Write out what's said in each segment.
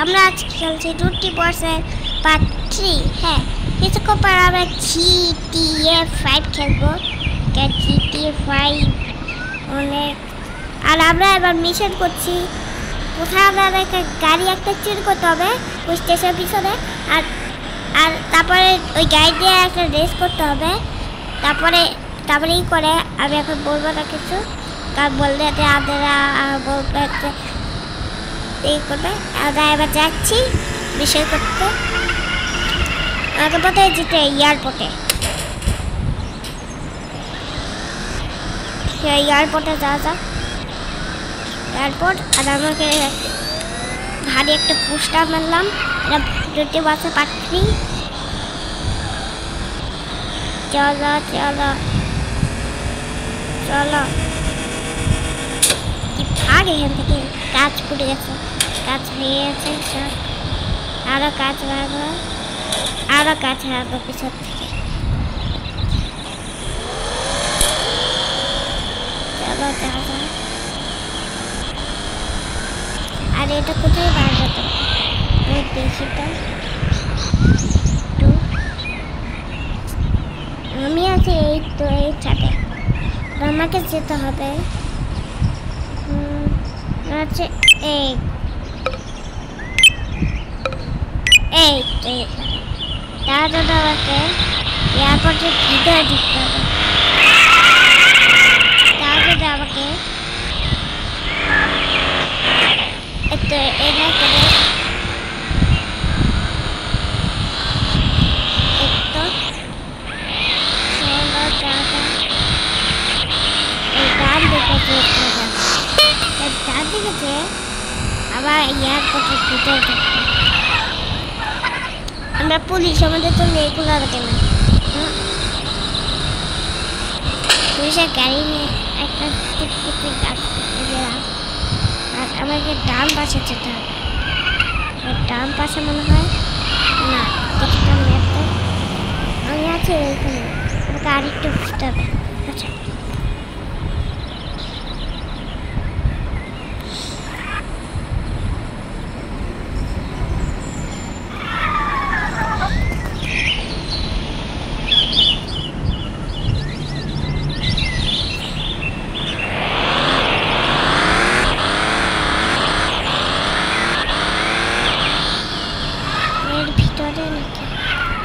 আমরা আজকে খেলছি 20% পার্ট 3। হ্যাঁ, কিছুক্ষণ পর আমরা GTA 5 খেলবো। GTA 5 অনেক। আর আমরা এবার মিশন করছি, কোথায় আমরা একটা গাড়ি একটা চুরি করতে হবে ওই স্টেশনের পিছনে। আর আর তারপরে ওই গাড়ি দিয়ে একটা রেস করতে হবে। তারপরে ই করে আমি এখন বলবো না কিছু, কারণ বললে আপনারা বলবে এই করবে। আমরা এবার যাচ্ছি মিশন করতে। আমাকে পথে যেতে এয়ারপোর্টে যাওয়া যাক। এয়ারপোর্ট। আর আমাকে ভারী একটা পোস্টার মারলাম, এটা 20% পার্ট 3। চলো চলো চলো, কি ভাগ এখান থেকে। কাজ ফুটে গেছে, কাজ ভেঙে গেছে সব। আরো কাজ ভাগবো, আরো কাজ ভাগবো পিছন থেকে। চলো চলো। আর এটা কোথায় বার যেত দেখি তো। আমি আছি এই তো, এই ছাদে। আমাকে যেতে হবে আছে এই এই তার জন্য আমাকে এয়ারপোর্টের ভিতরে ঢুকতে হবে। তার জন্য আমাকে একটু এটা করে একটু এই ডান দিকে যেতে হবে। ডান দিকে যে আবার এয়ারপোর্টের ভিতরে ঢুকতে। আমরা পুলিশ, আমাদের তো এগুলো লাগে না। পুলিশের গাড়ি নিয়ে একটা টিকটিকি গাছ গেলাম। আর আমাকে ডান পাশে যেতে হবে। ডান পাশে মনে হয় না, কিছুটা ম্যাপে আমি আছি এইখানে। আমাকে আরেকটু বুঝতে হবে। আচ্ছা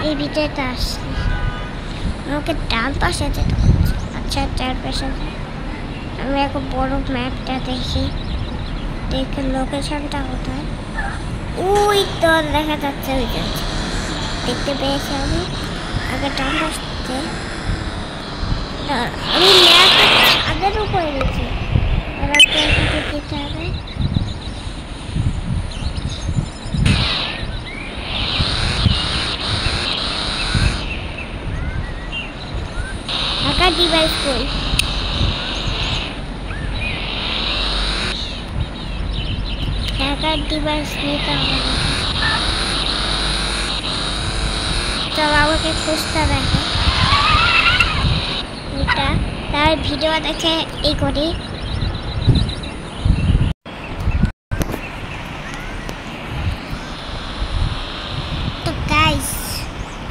এই ভিতরটা আসছি, আমাকে ডান পাশে যেতে হচ্ছে। আচ্ছা ডান পাশে আমি এখন বড় ম্যাপটা দেখি, দেখে লোকেশনটা কোথায়। ওই তো দেখা যাচ্ছে, ওই দেখতে পেয়েছি আমি। আগে ডান পাশে আমি ম্যাপটা আগের উপরে গেছি। এবার যেতে হবে। ডিভাইস কই? হ্যাকার ডিভাইস নিতে হবে। তবে আমাকে খুঁজতে হবে এটা। তার ভিডিও দেখে এই করি। তো গাইস,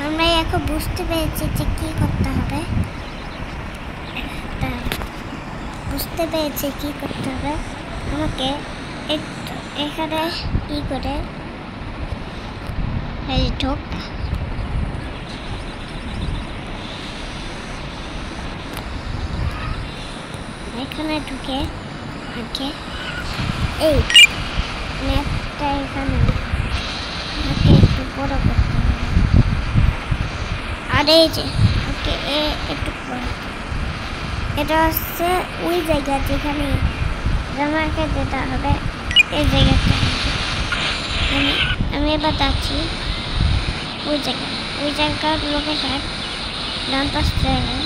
আমরা এখন বুঝতে পেরেছি যে কি করতে হবে। আমাকে এখানে ই করে ঢোক। এখানে ঢুকে আগে এই ম্যাপটা এখানে একটু বড় করতে হবে। আর এই যে ওকে একটু বড়, এটা হচ্ছে ওই জায়গা যেখানে আমাকে যেতে হবে। এই জায়গাটা আমি এবার যাচ্ছি ওই জায়গার লোকেশন ডান পাশ জায়গায়।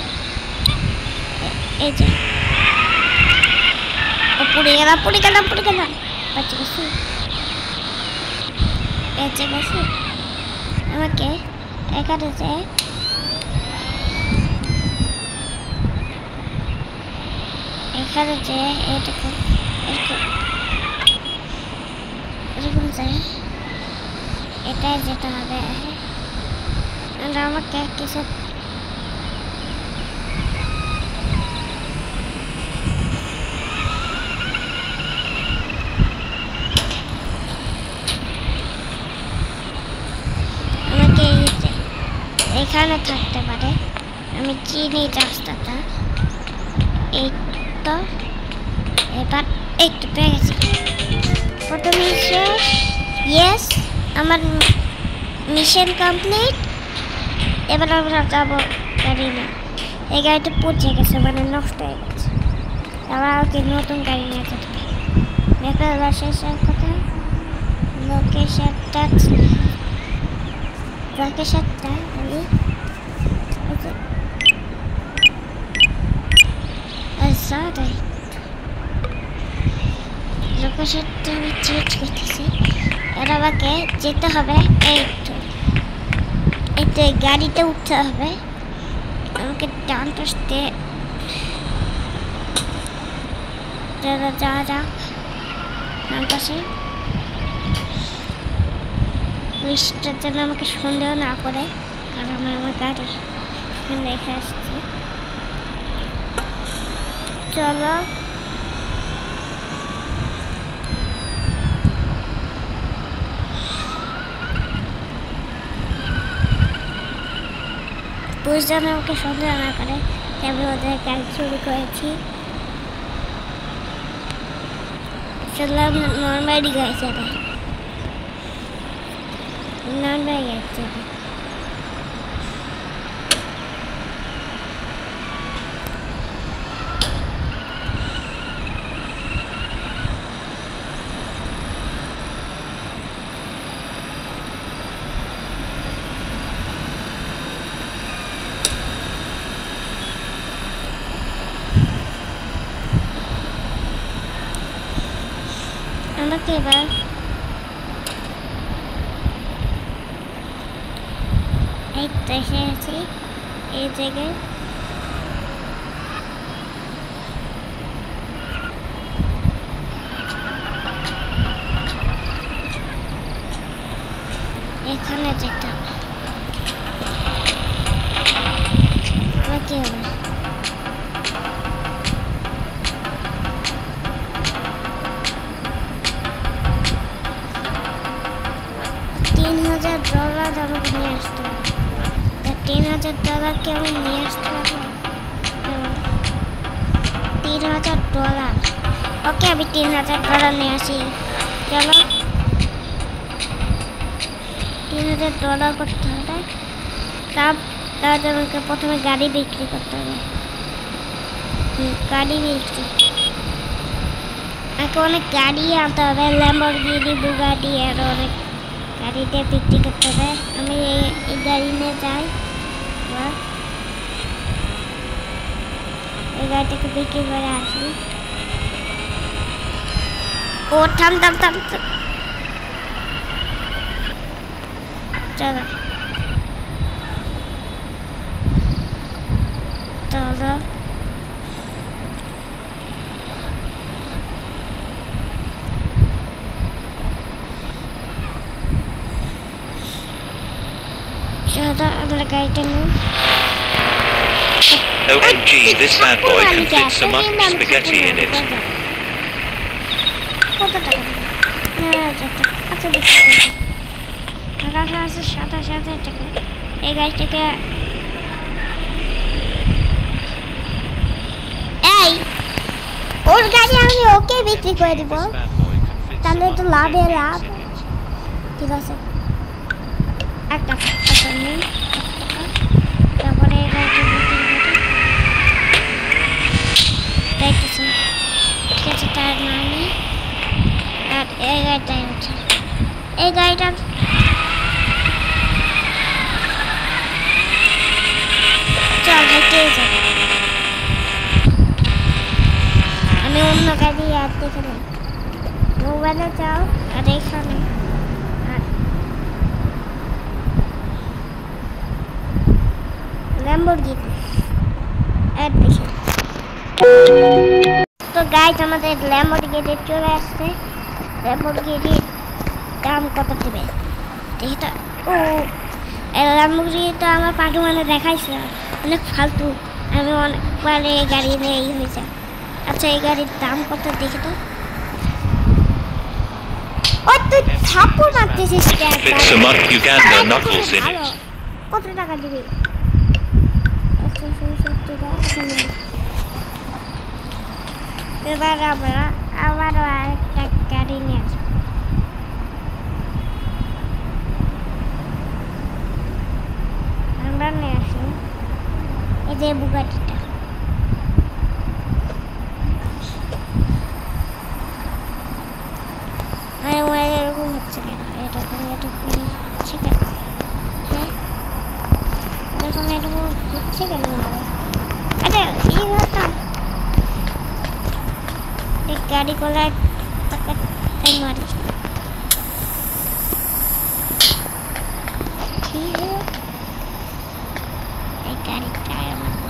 এই যে পুড়ে গেলাম বাচ্চা গেছি। আমাকে এখানে যে এরকম যায় এটাই যেতে হবে। আর আমাকে কিছু এখানে থাকতে পারে। আমি চিনি রাস্তাটা। এই তো এবার একটু পেয়ে গেছি। প্রথমে ইয়েস, আমার মিশন কমপ্লিট। এবার আমরা যাবো গাড়ি না। এই গাড়িটা পচে গেছে, মানে নষ্ট হয়ে গেছে। আবার ওকে নতুন গাড়ি নিয়ে যেতে হবে। দেখো লোকেশন কোথায়? লোকেশনটা আমি লোকেশনটা আমি চেঞ্জ করতেছি। এর আমাকে যেতে হবে এই গাড়িতে উঠতে হবে। আমাকে ডান পাশে যাওয়া যাক। ডান পাশে পুলিশটার জন্য আমাকে সন্দেহ না করে, কারণ আমার গাড়ি রেখে আসছি। চলো পুলিশ যেন আমাকে সন্দেহ না করে, আমি ওদের গাড়ি চুরি করেছি। চললাম নর্মালি গাড়ি চালাই, নর্মালি গাড়ি চালাই। আমাকে এবার এই তো এসে আছি এই জায়গায়। এখানে যেতে হবে। আমাকে এবার $3,000 আমাকে নিয়ে আসতে হবে। $3,000 কি আমি নিয়ে আসতে পারবো? $3,000। ওকে, আমি $3,000 নিয়ে আসি। চলো, $3,000 করতে হবে। তাহলে আমাকে প্রথমে গাড়ি বিক্রি করতে হবে। গাড়ি বিক্রি, আমাকে অনেক গাড়ি আনতে হবে। ল্যাম্বরগিনি, বুগাটি, আর অনেক গাড়িতে বিক্রি করতে হবে। আমি এই গাড়ি নিয়ে যাই। এই গাড়িটাকে বিক্রি করে আসি। ও থাম। চলো আমরা গাড়িটা নিই। OMG, this bad boy can fit some spaghetti in it. কত টাকা? আচ্ছা, টাকা আছে 27,000 টাকা। এই গাড়িটাকে ওর গাড়ি আমি ওকে বিক্রি করে দিব, তাহলে তো লাভ। ঠিক আছে, একটা তারপরে এই গাড়িটা বিক্রি করে দেখতেছি। ঠিক আছে, তার নামে আর এই গাড়িটাই হচ্ছে এই গাড়িটা। চল হেঁটে যাবে। আমি অন্য গাড়ি আর দেখে নেই। মোবাইলে যাও আর এখানে ল্যাম্বরগিনি অ্যাড দেখে। তো গাইস, আমাদের ল্যাম্বরগিনি চলে আসছে। ল্যাম্বরগিনির দাম কত দেবে? দেখি তো ও ল্যাম্বরগিনি তো আমার পাটু মানে দেখাইছে অনেক ফালতু আমি অনেকবার এই গাড়ি নিয়ে এই হয়েছে আচ্ছা এই গাড়ির দাম কত দেখি তো ও তুই থাপ্পড় মারতেছিস Fit some up Uganda knuckles in it. কত টাকা দিবি এবার আমরা আবারও আরেকটা গাড়ি নিয়ে আসবো আমরা নিয়ে আসি এই যে বুগাটিটা এরকম হচ্ছে কেন এরকম হচ্ছে কেন হ্যাঁ এরকম হচ্ছে কেন আরে এই হতাম এই গাড়ি কোলায় মারি ঠিক এই গাড়ি টায়ার মারবো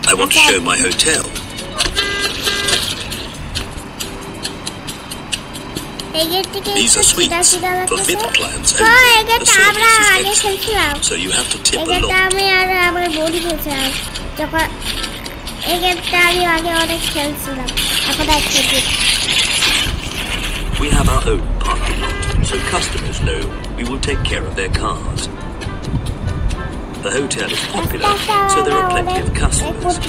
I want to show my hotel. These are suites for VIP clients only. The service is excellent, so you have to tip a lot. We have our own parking lot, so customers know we will take care of their cars. The hotel is popular, so there are plenty of customers.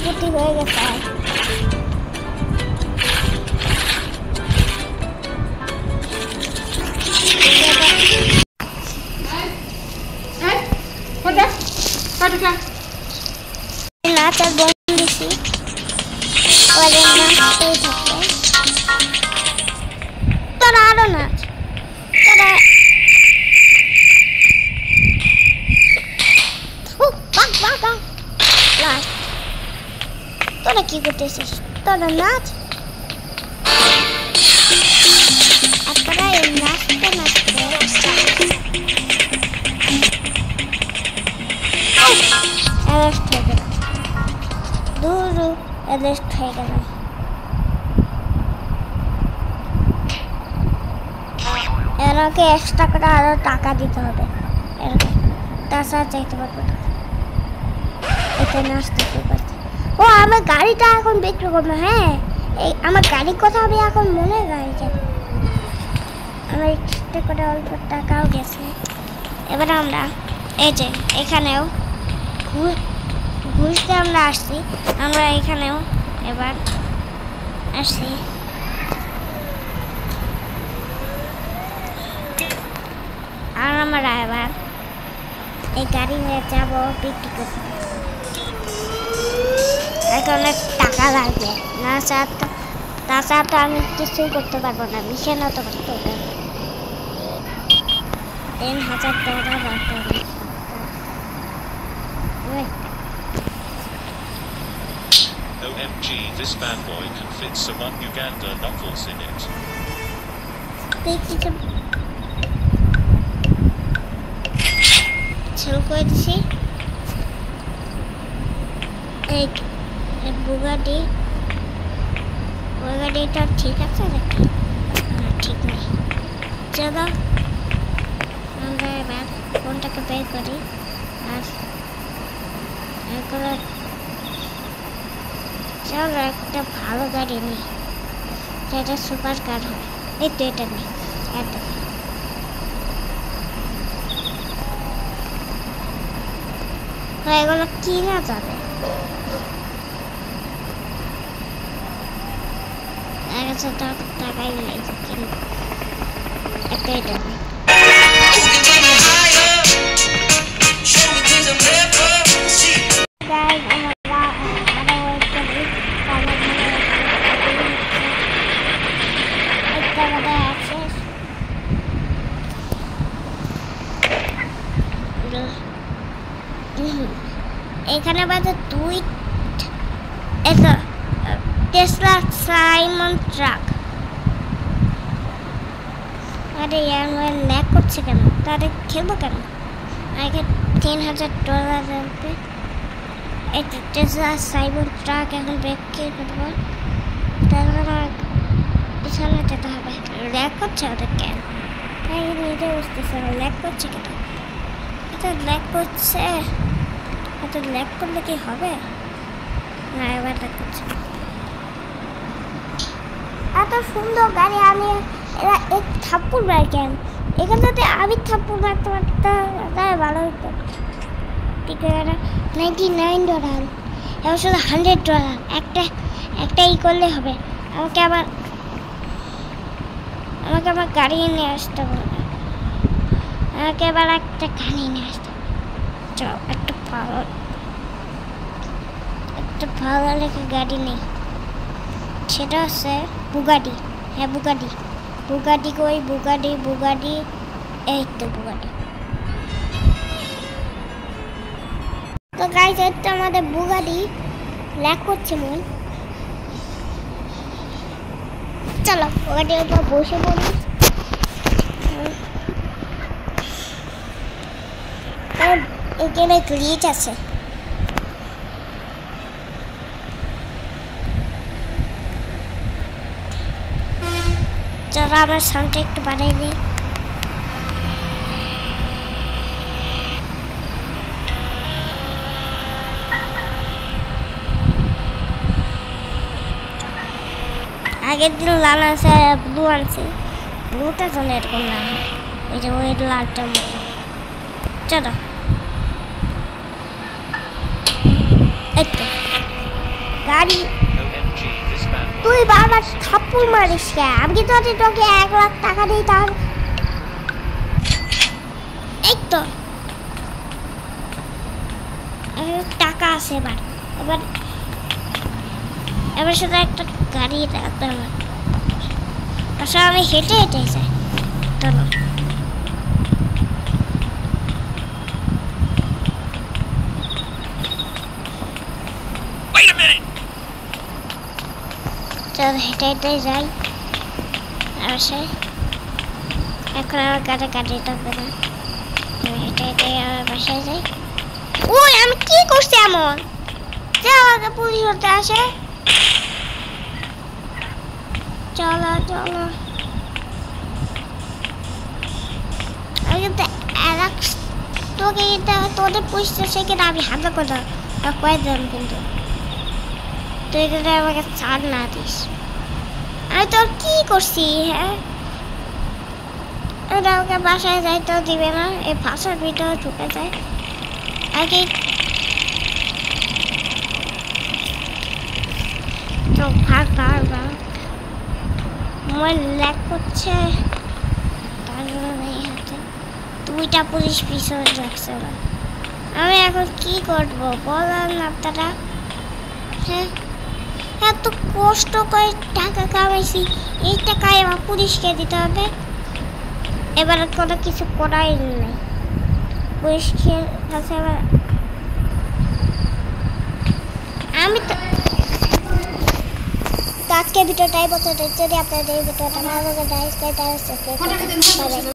তোরা কি করতেছিস তোরা নাচ আপনারা এই নাচতে নাচতে arrest হয়ে গেল দূর অ্যারেস্ট হয়ে গেল এনাকে এক্সট্রা করে আরো টাকা দিতে হবে তাছাড়া চাইতে পারবো না এখানে আসতে পারছি ও আমার গাড়িটা এখন বিক্রি করবো হ্যাঁ এই আমার গাড়ির কথা হবে এখন মনে গাড়ি যাবে আমার এক্সট্রা করে অল্প টাকাও গেছে এবার আমরা এই যে এখানেও ঘুরতে আমরা আসছি আমরা এখানেও এবার আসছি আর আমরা এবার এই গাড়ি নিয়ে যাবো বিক্রি করতে অনেক টাকা লাগবে না তাছাড়া তো আমি কিছুই করতে পারবো না মিশন তো করতে হবে 3000 টাকা রাখতে হবে OMG, this bad boy can fit some up Uganda knuckles in it. শুরু করে দিছি এই বুগাটিটা ঠিক আছে নাকি না ঠিক নেই চলো আমরা এবার ফোনটাকে বের করি আর এগুলো চলো একটা ভালো গাড়ি নিই যেটা সুপার কার হয় এই তো এটা নেই এগুলো কিনা যাবে টাকাই নেই কিনবো একটাই টাকা এখানে বাজে 2 টেসলা সাইমন ট্রাক। আরে ইয়ার ল্যাগ করছে কেন? তাহলে খেলবো কেন? আগে $10,000 লাগবে। এই টেসলা সাইমন ট্রাক এখন ব্রেক কে করবো? তাহলে আমার পিছনে যেতে হবে। ল্যাগ করছে ওদের কেন? তাই নিজে বুঝতেছে না ল্যাগ করছে কেন? এত ল্যাগ করছে, এত ল্যাগ করলে কি হবে? না এবার ল্যাগ করছে। এত সুন্দর গাড়ি আমি এরা এক থাপ্পড় মার কেন? এখানে যদি আমি থাপ্পড় মারতে পারতাম তাহলে ভালো হতো। ঠিক আছে, $99 এবার শুধু $100 একটা ই করলে হবে। আমাকে আবার গাড়ি নিয়ে আসতে হবে। আমাকে এবার একটা গাড়ি নিয়ে আসতে হবে। চল একটা ভালো লেগে গাড়ি নেই, সেটা হচ্ছে বুগাটি। হ্যাঁ বুগাটি কই? বুগাটি এই তো বুগাটি। তো গাইস এটা আমাদের বুগাটি ল্যাগ করছে মন। চলো বুগাটির উপর বসে পড়ি। এখানে গ্লিচ আছে। চলো আমার সাউন্ডটা একটু বাড়াই দিই। আগের দিন লাল আছে, ব্লু আনছি। ব্লুটা যেন এরকম না হয়, ওই যে ওই লালটার মতো। চলো এই তো গাড়ি। তুই বারবার থাপ্পড় মারিস কে? আমি যদি তোকে $1,00,000 দিই তাহলে এই তো টাকা আছে। এবার শুধু একটা গাড়ি রাখতে হবে। আসলে আমি হেঁটে যাই। চলো চল হেঁটে যাই। অবশ্যই এখন আমার গাড়ি থাকবে না। আমি হেঁটে আমার বাসায় যাই। ওই আমি কি করছি এমন যে আমাকে পুলিশ ধরতে আসে? চলো আমি কিন্তু তোকে তোদের পুষতে সে কিন্তু আমি হাতে করে কয়ে দিলাম, কিন্তু তুই কিন্তু আমাকে ছাড় না দিস। আমি তোর কি করছি? হ্যাঁ আমাকে বাসায় যাইতেও দিবে না, এই বাসার ভিতরে ঢুকে যায়। আগে তো ভাগ আমার ল্যাগ করছে, তার জন্য নেই হাতে। 2টা পুলিশ পিছনে রাখছে না। আমি এখন কি করবো বলেন আপনারা? হ্যাঁ এত কষ্ট করে টাকা কামাইছি, এই টাকায় আমার পুলিশকে দিতে হবে। এবার কোনো কিছু করাই নেই, পুলিশকে কাছে এবার আমি তো আজকে ভিডিওটাই বলতে। যদি আপনাদের এই ভিডিওটা ভালো লাগে তাহলে সাবস্ক্রাইব করুন।